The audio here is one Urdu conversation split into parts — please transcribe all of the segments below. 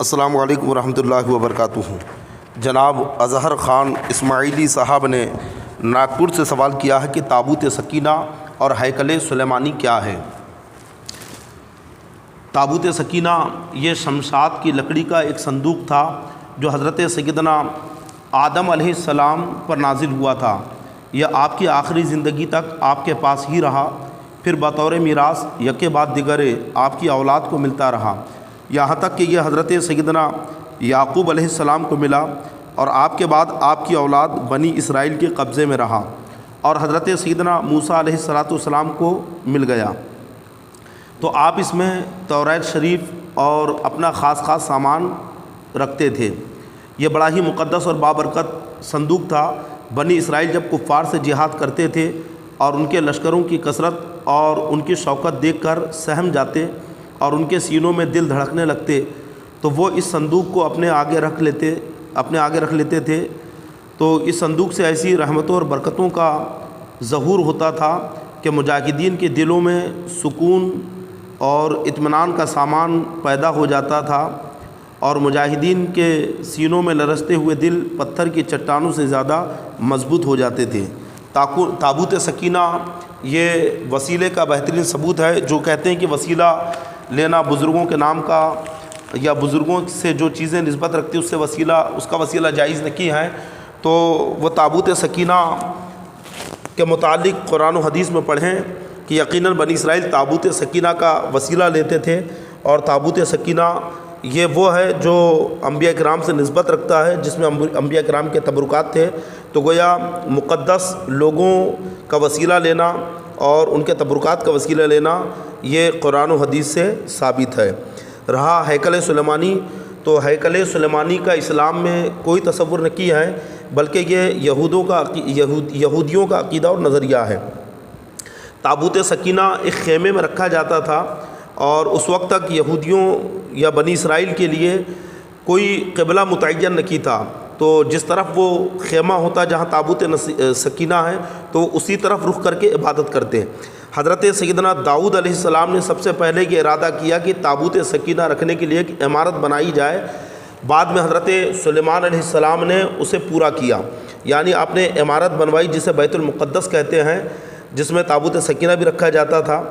السلام علیکم ورحمۃ اللہ وبرکاتہ۔ جناب اظہر خان اسماعیلی صاحب نے ناگپور سے سوال کیا ہے کہ تابوت سکینہ اور ہیکل سلیمانی کیا ہے؟ تابوت سکینہ یہ شمشاد کی لکڑی کا ایک صندوق تھا جو حضرت سیدنا آدم علیہ السلام پر نازل ہوا تھا۔ یہ آپ کی آخری زندگی تک آپ کے پاس ہی رہا، پھر بطور میراث یکے بعد دیگر آپ کی اولاد کو ملتا رہا، یہاں تک کہ یہ حضرت سیدنا یعقوب علیہ السلام کو ملا اور آپ کے بعد آپ کی اولاد بنی اسرائیل کے قبضے میں رہا اور حضرت سیدنا موسیٰ علیہ السلام کو مل گیا۔ تو آپ اس میں توریت شریف اور اپنا خاص سامان رکھتے تھے۔ یہ بڑا ہی مقدس اور بابرکت صندوق تھا۔ بنی اسرائیل جب کفار سے جہاد کرتے تھے اور ان کے لشکروں کی کثرت اور ان کی شوکت دیکھ کر سہم جاتے اور ان کے سینوں میں دل دھڑکنے لگتے تو وہ اس صندوق کو اپنے آگے رکھ لیتے تھے۔ تو اس صندوق سے ایسی رحمتوں اور برکتوں کا ظہور ہوتا تھا کہ مجاہدین کے دلوں میں سکون اور اطمینان کا سامان پیدا ہو جاتا تھا اور مجاہدین کے سینوں میں لرزتے ہوئے دل پتھر کی چٹانوں سے زیادہ مضبوط ہو جاتے تھے۔ تابوت سکینہ یہ وسیلے کا بہترین ثبوت ہے۔ جو کہتے ہیں کہ وسیلہ لینا بزرگوں کے نام کا یا بزرگوں سے جو چیزیں نسبت رکھتی اس کا وسیلہ جائز نہیں ہے، تو وہ تابوت سکینہ کے متعلق قرآن و حدیث میں پڑھیں کہ یقیناً بنی اسرائیل تابوت سکینہ کا وسیلہ لیتے تھے، اور تابوت سکینہ یہ وہ ہے جو انبیاء کرام سے نسبت رکھتا ہے، جس میں انبیاء کرام کے تبرکات تھے۔ تو گویا مقدس لوگوں کا وسیلہ لینا اور ان کے تبرکات کا وسیلہ لینا یہ قرآن و حدیث سے ثابت ہے۔ رہا ہیکل سلیمانی، تو ہیکل سلیمانی کا اسلام میں کوئی تصور نہیں ہے، بلکہ یہ یہودیوں کا عقیدہ اور نظریہ ہے۔ تابوت سکینہ ایک خیمے میں رکھا جاتا تھا اور اس وقت تک یہودیوں یا بنی اسرائیل کے لیے کوئی قبلہ متعین نہیں تھا، تو جس طرف وہ خیمہ ہوتا جہاں تابوت سکینہ ہے تو اسی طرف رخ کر کے عبادت کرتے ہیں۔ حضرت سیدنا داؤد علیہ السلام نے سب سے پہلے یہ ارادہ کیا کہ تابوت سکینہ رکھنے کے لیے ایک عمارت بنائی جائے۔ بعد میں حضرت سلیمان علیہ السلام نے اسے پورا کیا، یعنی آپ نے عمارت بنوائی جسے بیت المقدس کہتے ہیں، جس میں تابوت سکینہ بھی رکھا جاتا تھا،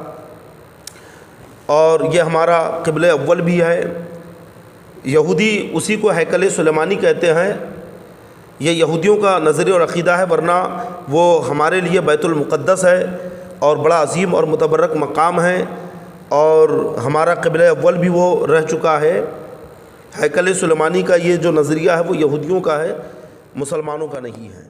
اور یہ ہمارا قبلہ اول بھی ہے۔ یہودی اسی کو ہیکل سلیمانی کہتے ہیں۔ یہ یہودیوں کا نظریہ اور عقیدہ ہے، ورنہ وہ ہمارے لیے بیت المقدس ہے اور بڑا عظیم اور متبرک مقام ہے، اور ہمارا قبلہ اول بھی وہ رہ چکا ہے۔ ہیکل سلیمانی کا یہ جو نظریہ ہے وہ یہودیوں کا ہے، مسلمانوں کا نہیں ہے۔